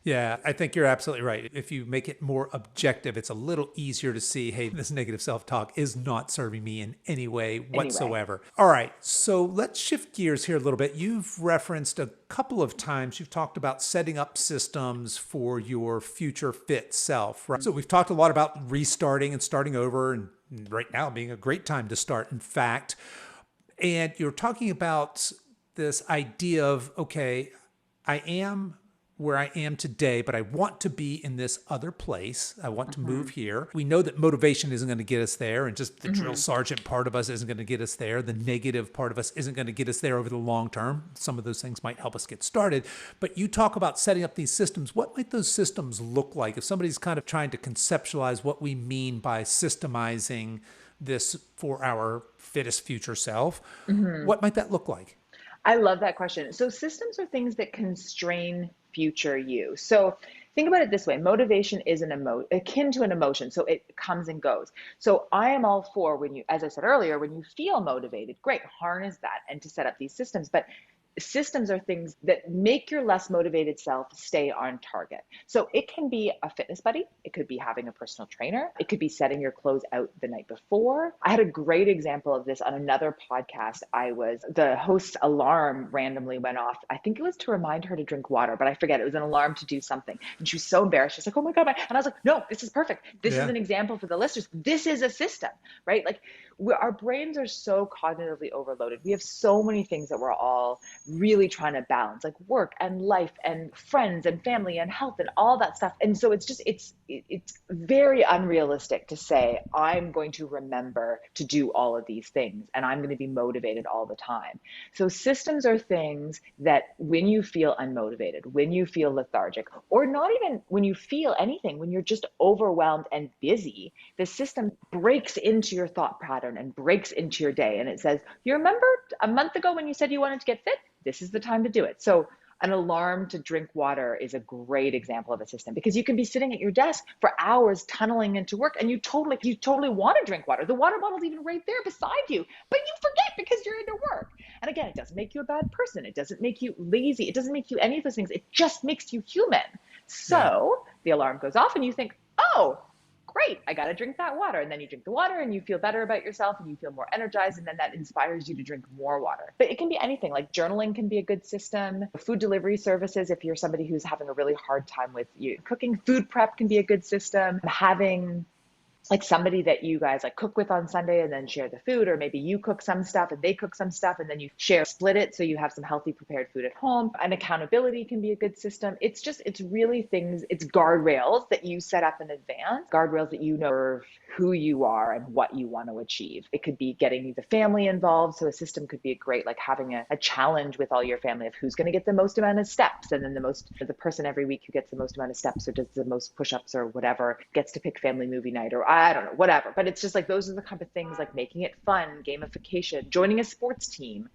Yeah, I think you're absolutely right. If you make it more objective, it's a little easier to see, hey, this negative self-talk is not serving me in any way Anyway. whatsoever. All right, so let's shift gears here a little bit. You've referenced a couple of times, you've talked about setting up systems for your future fit self, right? So we've talked a lot about restarting and starting over, and right now being a great time to start, in fact. And you're talking about this idea of, okay, I am where I am today, but I want to be in this other place. I want to move here. We know that motivation isn't going to get us there, and just the drill sergeant part of us isn't going to get us there. The negative part of us isn't going to get us there over the long term. Some of those things might help us get started. But you talk about setting up these systems. What might those systems look like? If somebody's kind of trying to conceptualize what we mean by systemizing this for our fittest future self, what might that look like? I love that question. So systems are things that constrain future you. So think about it this way. Motivation is akin to an emotion. So it comes and goes. So I am all for when you, as I said earlier, when you feel motivated, great, harness that and to set up these systems. But systems are things that make your less motivated self stay on target. So it can be a fitness buddy. It could be having a personal trainer. It could be setting your clothes out the night before. I had a great example of this on another podcast. The host's alarm randomly went off. I think it was to remind her to drink water, but I forget. It was an alarm to do something. And she was so embarrassed. She's like, oh my God. And I was like, no, this is perfect. This is Yeah. an example for the listeners. This is a system, right? Like our brains are so cognitively overloaded. We have so many things that we're all really trying to balance, like work and life and friends and family and health and all that stuff. And so it's very unrealistic to say I'm going to remember to do all of these things and I'm going to be motivated all the time. So systems are things that when you feel unmotivated, when you feel lethargic, or not even when you feel anything, when you're just overwhelmed and busy, the system breaks into your thought pattern and breaks into your day. And it says, you remember a month ago when you said you wanted to get fit? This is the time to do it. So an alarm to drink water is a great example of a system because you can be sitting at your desk for hours tunneling into work and you totally want to drink water. The water bottle's even right there beside you, but you forget because you're into work. And again, it doesn't make you a bad person. It doesn't make you lazy. It doesn't make you any of those things. It just makes you human. Yeah. So the alarm goes off and you think, oh, great. great, I got to drink that water. And then you drink the water and you feel better about yourself and you feel more energized. And then that inspires you to drink more water. But it can be anything, like journaling can be a good system. Food delivery services, if you're somebody who's having a really hard time with you cooking, food prep can be a good system. Having like somebody that you guys like cook with on Sunday and then share the food, or maybe you cook some stuff and they cook some stuff and then you split it so you have some healthy prepared food at home. And accountability can be a good system. It's really things, it's guardrails that you set up in advance, guardrails that you know who you are and what you want to achieve. It could be getting the family involved. So a system could be great, like having a challenge with all your family of who's going to get the most amount of steps. And then the person every week who gets the most amount of steps or does the most push-ups or whatever gets to pick family movie night, or I don't know, whatever. But it's just like, those are the kind of things, like making it fun, gamification, joining a sports team.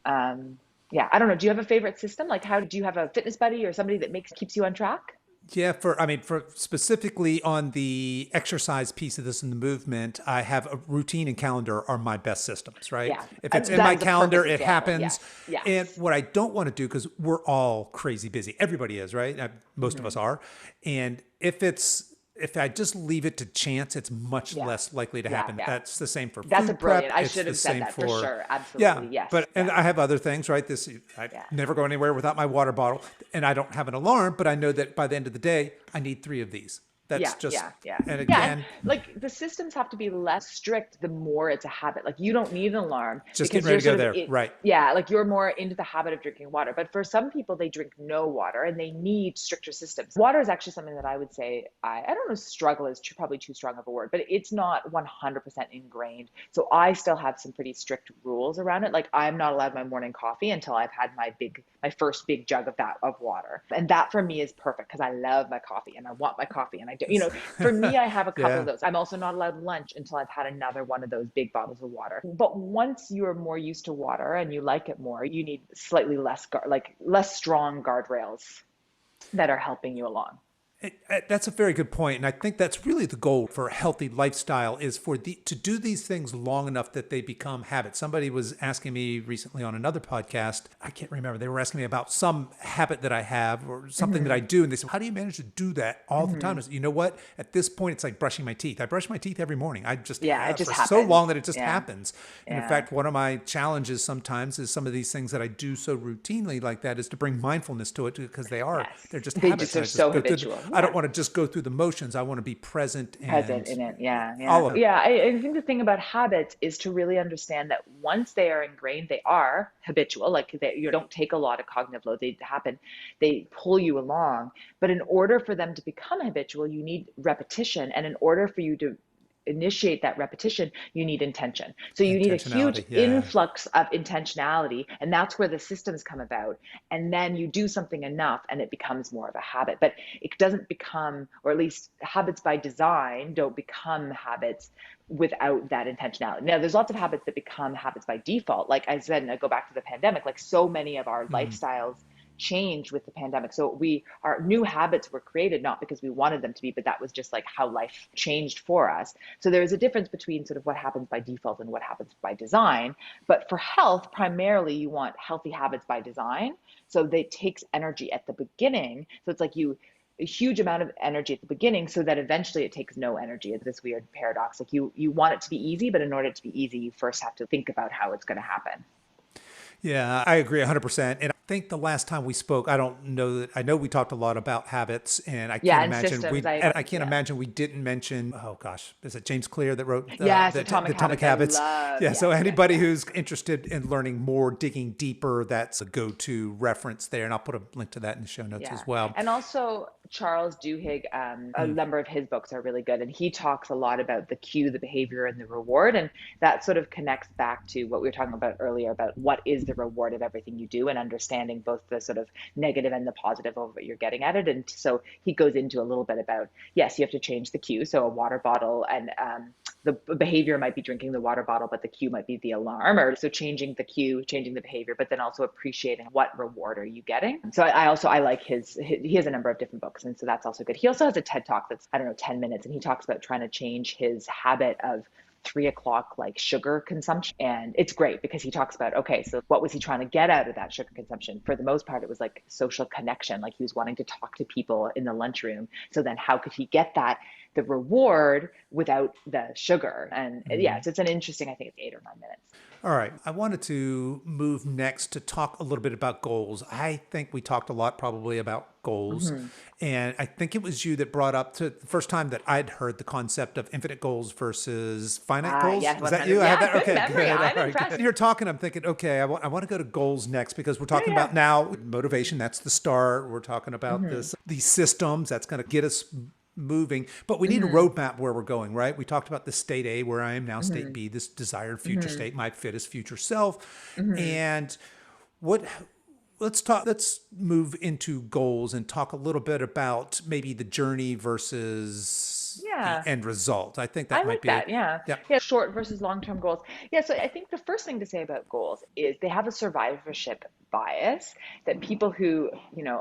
Yeah, I don't know. Do you have a favorite system? Like, do you have a fitness buddy or somebody that keeps you on track? Yeah, for specifically on the exercise piece of this and the movement, I have a routine and calendar are my best systems, right? Yeah. If it's in my calendar, it happens. Yes. Yes. And what I don't want to do, because we're all crazy busy, everybody is, right? Most of us are. And if I just leave it to chance, it's much less likely to happen. That's the same for That's food a brilliant. prep. I It's should the have said same that for sure. Absolutely. Yeah, Yes. but and I have other things, right? I never go anywhere without my water bottle, and I don't have an alarm, but I know that by the end of the day, I need 3 of these. That's And again, and like the systems have to be less strict the more it's a habit. Like you don't need an alarm. Just getting ready to go there, right? Yeah, like you're more into the habit of drinking water. But for some people, they drink no water and they need stricter systems. Water is actually something that I would say, I don't know, struggle is probably too strong of a word, but it's not 100% ingrained. So I still have some pretty strict rules around it. Like I'm not allowed my morning coffee until I've had my first big jug of water. And that for me is perfect because I love my coffee and I want my coffee and I do, for me, I have a couple of those. I'm also not allowed lunch until I've had another one of those big bottles of water. But once you're more used to water and you like it more, you need slightly less strong guardrails that are helping you along. That's a very good point. And I think that's really the goal for a healthy lifestyle is to do these things long enough that they become habits. Somebody was asking me recently on another podcast, I can't remember, they were asking me about some habit that I have or something that I do. And they said, how do you manage to do that all the time? I said, you know what? At this point, it's like brushing my teeth. I brush my teeth every morning. I just have for so long that it just happens. And in fact, one of my challenges sometimes is some of these things that I do so routinely like that is to bring mindfulness to it because they're just habits. They're so habitual. I don't want to just go through the motions. I want to be present in it. Yeah. All of it. Yeah. I think the thing about habits is to really understand that once they are ingrained, they are habitual. Like you don't take a lot of cognitive load. They pull you along. But in order for them to become habitual, you need repetition. And in order for you to initiate that repetition, you need intention. So you need a huge influx of intentionality, and that's where the systems come about. And then you do something enough and it becomes more of a habit. But it doesn't become, or at least habits by design don't become habits without that intentionality. Now, there's lots of habits that become habits by default. Like I said, and I go back to the pandemic, like so many of our lifestyles changed with the pandemic. So our new habits were created not because we wanted them to be, but that was just like how life changed for us. So there is a difference between sort of what happens by default and what happens by design. But for health, primarily you want healthy habits by design. So they takes energy at the beginning. So it's like a huge amount of energy at the beginning so that eventually it takes no energy. It's this weird paradox. Like you want it to be easy, but in order to be easy, you first have to think about how it's going to happen. Yeah, I agree 100%. And I think the last time we spoke, I know we talked a lot about habits, and I can't imagine imagine we didn't mention, oh gosh, is it James Clear that wrote the Atomic Habits? So anybody who's interested in learning more, digging deeper, that's a go-to reference there. And I'll put a link to that in the show notes as well. And also Charles Duhigg, a number of his books are really good. And he talks a lot about the cue, the behavior, and the reward. And that sort of connects back to what we were talking about earlier about what is the reward of everything you do and understanding both the sort of negative and the positive of what you're getting at it. And so he goes into a little bit about, yes, you have to change the cue. So a water bottle and the behavior might be drinking the water bottle, but the cue might be the alarm. Or so changing the cue, changing the behavior, but then also appreciating what reward are you getting. So I like he has a number of different books. And so that's also good. He also has a TED Talk that's, 10 minutes. And he talks about trying to change his habit of 3:00 like sugar consumption. And it's great because he talks about, okay, so what was he trying to get out of that sugar consumption? For the most part, it was like social connection. Like he was wanting to talk to people in the lunchroom. So then how could he get that the reward without the sugar. And yeah, so it's an interesting, I think it's 8 or 9 minutes. All right. I wanted to move next to talk a little bit about goals. I think we talked a lot probably about goals. And I think it was you that brought up to the first time that I'd heard the concept of infinite goals versus finite goals. Yes, Was that 100. you? I Yeah, have that? good Okay, memory. good. I'm All right, impressed. good. You're talking, I'm thinking, okay, I want to go to goals next because we're talking about now motivation. That's the start. We're talking about these systems that's going to get us moving, but we need a roadmap where we're going, right? We talked about the state A where I am now, state B, this desired future state, my fittest future self. And what let's move into goals and talk a little bit about maybe the journey versus Yeah. the end result. I think I that might like be that. it. Yeah. Yeah. Yeah. Short versus long-term goals. Yeah. So I think the first thing to say about goals is they have a survivorship bias that people who,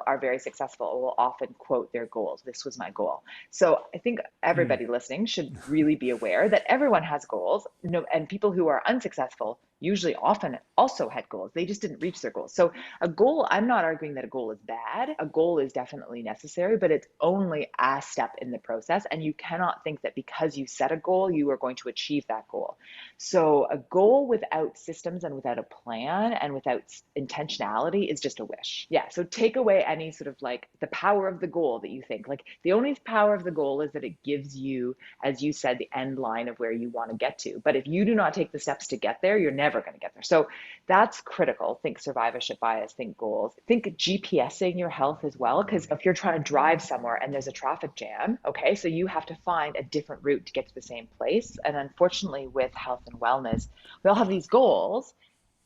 are very successful will often quote their goals. This was my goal. So I think everybody listening should really be aware that everyone has goals. And people who are unsuccessful usually often also had goals. They just didn't reach their goals. So a goal, I'm not arguing that a goal is bad. A goal is definitely necessary, but it's only a step in the process. And you cannot think that because you set a goal, you are going to achieve that goal. So a goal without systems and without a plan and without intentionality is just a wish. Yeah. So take away any sort of like the power of the goal that you think. Like the only power of the goal is that it gives you, as you said, the end line of where you want to get to. But if you do not take the steps to get there, you're never going to get there. So that's critical. Think survivorship bias, think goals, think GPSing your health as well. Because if you're trying to drive somewhere and there's a traffic jam, okay, so you have to find a different route to get to the same place. And unfortunately, with health and wellness, we all have these goals.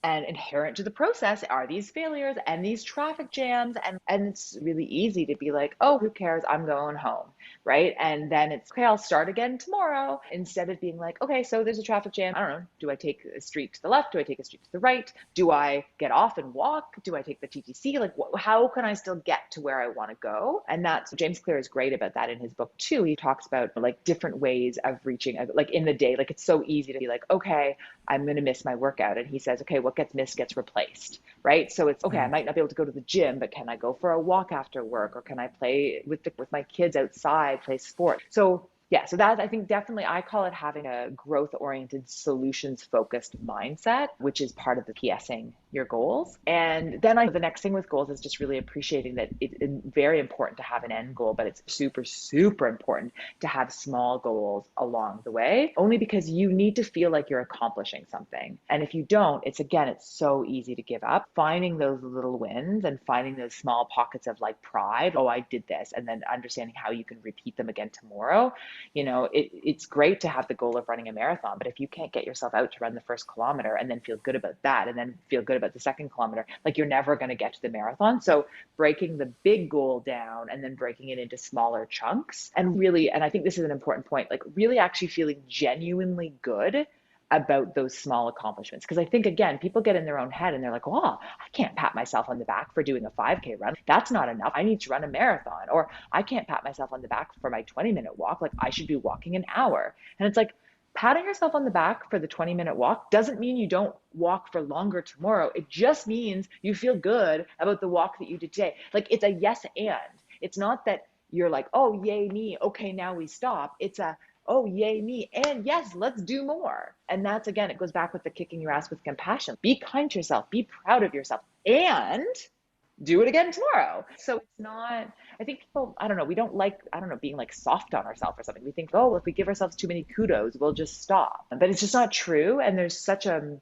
And inherent to the process are these failures and these traffic jams. And it's really easy to be like, oh, who cares? I'm going home, right? And then it's, okay, I'll start again tomorrow. Instead of being like, okay, so there's a traffic jam. I don't know. Do I take a street to the left? Do I take a street to the right? Do I get off and walk? Do I take the TTC? Like, how can I still get to where I want to go? And that's, James Clear is great about that in his book too. He talks about like different ways of reaching, like in the day, like it's so easy to be like, okay, I'm going to miss my workout. And he says, okay, what gets missed gets replaced, right? So it's, okay, I might not be able to go to the gym, but can I go for a walk after work? Or can I play with my kids outside, play sport? So yeah, so that I think definitely I call it having a growth-oriented, solutions-focused mindset, which is part of the PSing your goals. And then the next thing with goals is just really appreciating that it's very important to have an end goal, but it's super, super important to have small goals along the way, only because you need to feel like you're accomplishing something. And if you don't, it's so easy to give up. Finding those little wins and finding those small pockets of like pride, oh, I did this, and then understanding how you can repeat them again tomorrow. It's great to have the goal of running a marathon, but if you can't get yourself out to run the first kilometer and then feel good about that and then feel good about the second kilometer, like you're never going to get to the marathon. So breaking the big goal down and then breaking it into smaller chunks and I think this is an important point, like really actually feeling genuinely good about those small accomplishments. Because I think, again, people get in their own head and they're like, well, I can't pat myself on the back for doing a 5K run. That's not enough. I need to run a marathon. Or I can't pat myself on the back for my 20-minute walk. Like I should be walking an hour. And it's like, patting yourself on the back for the 20-minute walk doesn't mean you don't walk for longer tomorrow. It just means you feel good about the walk that you did today. Like it's a yes and. It's not that you're like, oh, yay me. Okay, now we stop. It's a, oh, yay me. And yes, let's do more. And that's, again, it goes back with the kicking your ass with compassion. Be kind to yourself. Be proud of yourself. And do it again tomorrow. So it's not, I think people, I don't know, we don't like, being like soft on ourselves or something. We think, oh, if we give ourselves too many kudos, we'll just stop. But it's just not true. And there's such a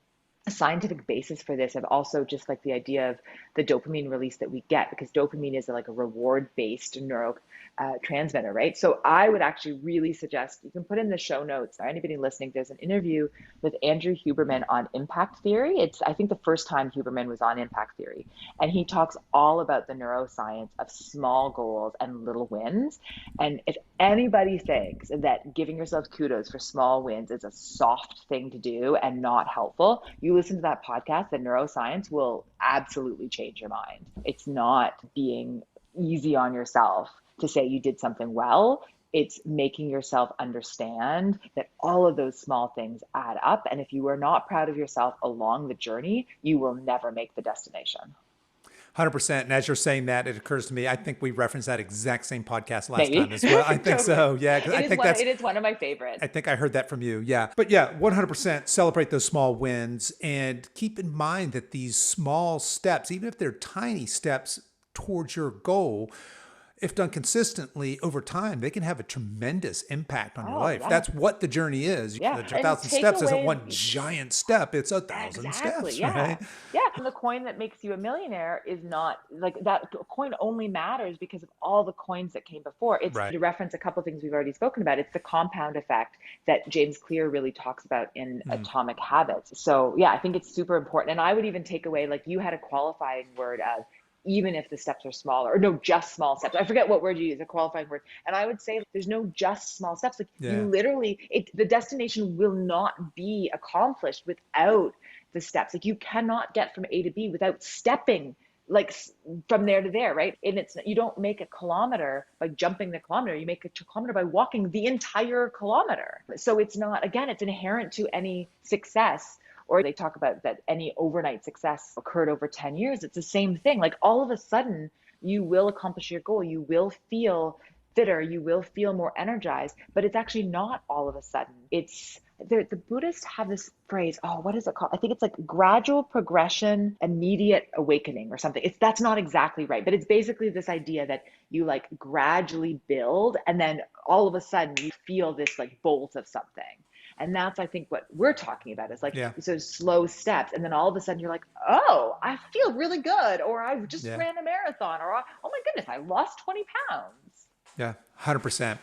scientific basis for this, of also just like the idea of the dopamine release that we get, because dopamine is like a reward-based neurotransmitter, right? So I would actually really suggest, you can put in the show notes, or anybody listening, there's an interview with Andrew Huberman on impact theory. It's, I think, the first time Huberman was on impact theory. And he talks all about the neuroscience of small goals and little wins. And if anybody thinks that giving yourself kudos for small wins is a soft thing to do and not helpful, you listen to that podcast, the neuroscience will absolutely change your mind. It's not being easy on yourself to say you did something well. It's making yourself understand that all of those small things add up. And if you are not proud of yourself along the journey, you will never make the destination. 100%. And as you're saying that, it occurs to me, I think we referenced that exact same podcast last Maybe. time as well. I think so. Yeah. 'Cause It is one of my favorites. I think I heard that from you. Yeah. But yeah, 100% celebrate those small wins and keep in mind that these small steps, even if they're tiny steps towards your goal, if done consistently over time, they can have a tremendous impact on your life. Yeah. That's what the journey is. Yeah. The 1,000 steps isn't one giant step. It's 1,000 steps, Yeah. right? Yeah. And the coin that makes you a millionaire is not like that coin only matters because of all the coins that came before. It's Right. to reference a couple of things we've already spoken about. It's the compound effect that James Clear really talks about in Atomic Habits. So yeah, I think it's super important. And I would even take away, like you had a qualifying word of, even if the steps are smaller, or no, just small steps. I forget what word you use, a qualifying word. And I would say there's no just small steps. Like you literally, the destination will not be accomplished without the steps. Like you cannot get from A to B without stepping like from there to there, right? And you don't make a kilometer by jumping the kilometer. You make a kilometer by walking the entire kilometer. So it's not, again, it's inherent to any success. Or they talk about that any overnight success occurred over 10 years. It's the same thing. Like all of a sudden, you will accomplish your goal. You will feel fitter. You will feel more energized. But it's actually not all of a sudden. It's the Buddhists have this phrase. Oh, what is it called? I think it's like gradual progression, immediate awakening or something. That's not exactly right. But it's basically this idea that you like gradually build and then all of a sudden you feel this like bolt of something. And that's, I think, what we're talking about is like, so slow steps. And then all of a sudden you're like, oh, I feel really good. Or I just ran a marathon. Or, oh my goodness, I lost 20 pounds. Yeah, 100%.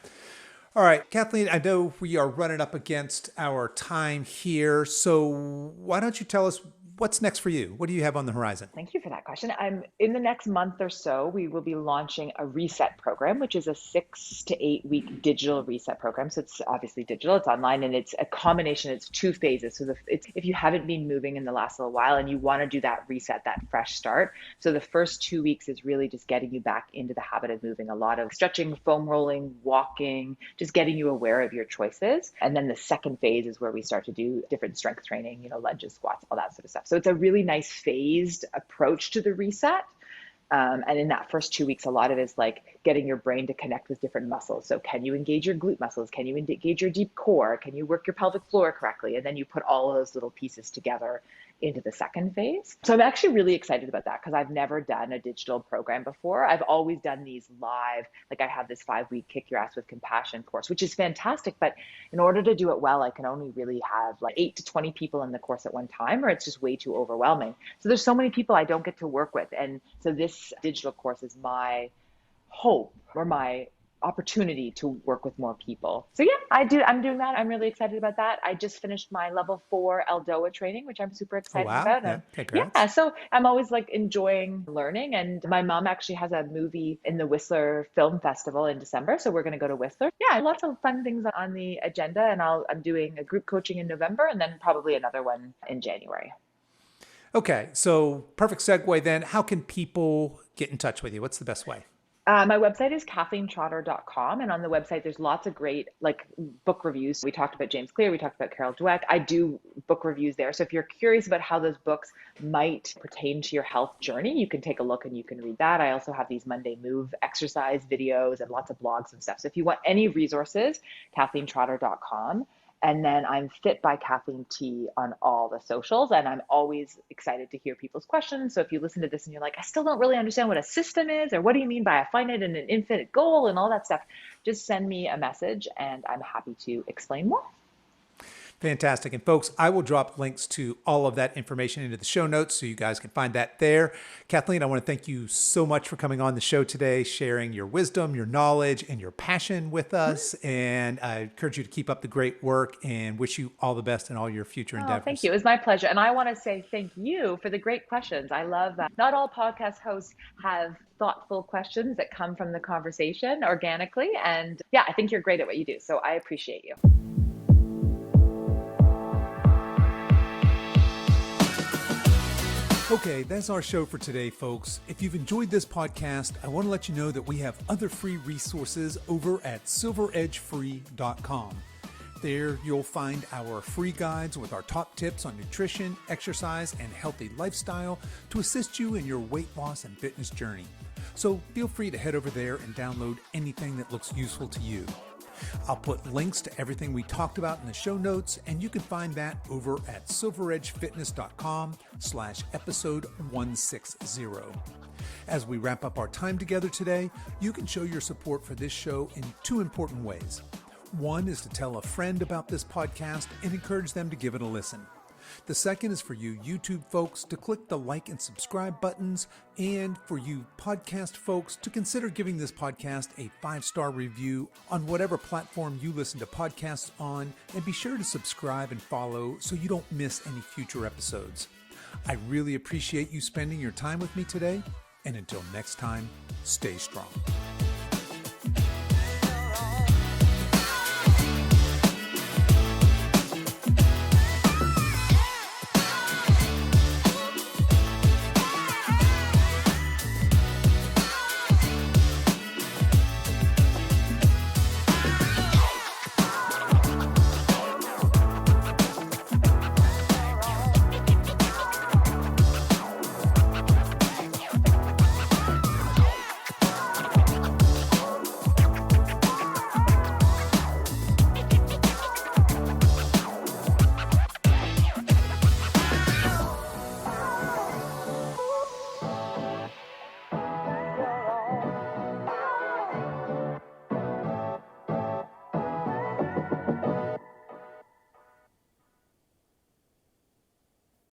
All right, Kathleen, I know we are running up against our time here. So why don't you tell us what's next for you? What do you have on the horizon? Thank you for that question. In the next month or so, we will be launching a reset program, which is a 6 to 8 week digital reset program. So it's obviously digital, it's online, and it's a combination. It's 2 phases. So if you haven't been moving in the last little while and you want to do that reset, that fresh start. So the first 2 weeks is really just getting you back into the habit of moving, a lot of stretching, foam rolling, walking, just getting you aware of your choices. And then the second phase is where we start to do different strength training, lunges, squats, all that sort of stuff. So it's a really nice phased approach to the reset. And in that first 2 weeks, a lot of it is like getting your brain to connect with different muscles. So can you engage your glute muscles? Can you engage your deep core? Can you work your pelvic floor correctly? And then you put all of those little pieces together into the second phase. So I'm actually really excited about that because I've never done a digital program before. I've always done these live, like I have this 5-week Kick Your Ass with Compassion course, which is fantastic. But in order to do it well, I can only really have like 8 to 20 people in the course at one time, or it's just way too overwhelming. So there's so many people I don't get to work with. And so this digital course is my hope or my opportunity to work with more people. So yeah, I'm doing that. I'm really excited about that. I just finished my level 4 Eldoa training, which I'm super excited about. Yeah, so I'm always like enjoying learning. And my mom actually has a movie in the Whistler Film Festival in December. So we're going to go to Whistler. Yeah, lots of fun things on the agenda. And I'm doing a group coaching in November and then probably another one in January. Okay, so perfect segue then. How can people get in touch with you? What's the best way? My website is KathleenTrotter.com. And on the website, there's lots of great like book reviews. We talked about James Clear. We talked about Carol Dweck. I do book reviews there. So if you're curious about how those books might pertain to your health journey, you can take a look and you can read that. I also have these Monday Move exercise videos and lots of blogs and stuff. So if you want any resources, KathleenTrotter.com. And then I'm Fit by Kathleen T on all the socials. And I'm always excited to hear people's questions. So if you listen to this and you're like, I still don't really understand what a system is, or what do you mean by a finite and an infinite goal and all that stuff, just send me a message and I'm happy to explain more. Fantastic. And folks, I will drop links to all of that information into the show notes so you guys can find that there. Kathleen, I want to thank you so much for coming on the show today, sharing your wisdom, your knowledge, and your passion with us. And I encourage you to keep up the great work and wish you all the best in all your future endeavors. Thank you. It was my pleasure. And I want to say thank you for the great questions. I love that. Not all podcast hosts have thoughtful questions that come from the conversation organically. And yeah, I think you're great at what you do. So I appreciate you. Okay, that's our show for today, folks. If you've enjoyed this podcast, I want to let you know that we have other free resources over at silveredgefree.com. There you'll find our free guides with our top tips on nutrition, exercise, and healthy lifestyle to assist you in your weight loss and fitness journey. So feel free to head over there and download anything that looks useful to you. I'll put links to everything we talked about in the show notes, and you can find that over at silveredgefitness.com/episode 160. As we wrap up our time together today, you can show your support for this show in two important ways. One is to tell a friend about this podcast and encourage them to give it a listen. The second is for you YouTube folks to click the like and subscribe buttons, and for you podcast folks to consider giving this podcast a 5-star review on whatever platform you listen to podcasts on, and be sure to subscribe and follow so you don't miss any future episodes. I really appreciate you spending your time with me today, and until next time, stay strong.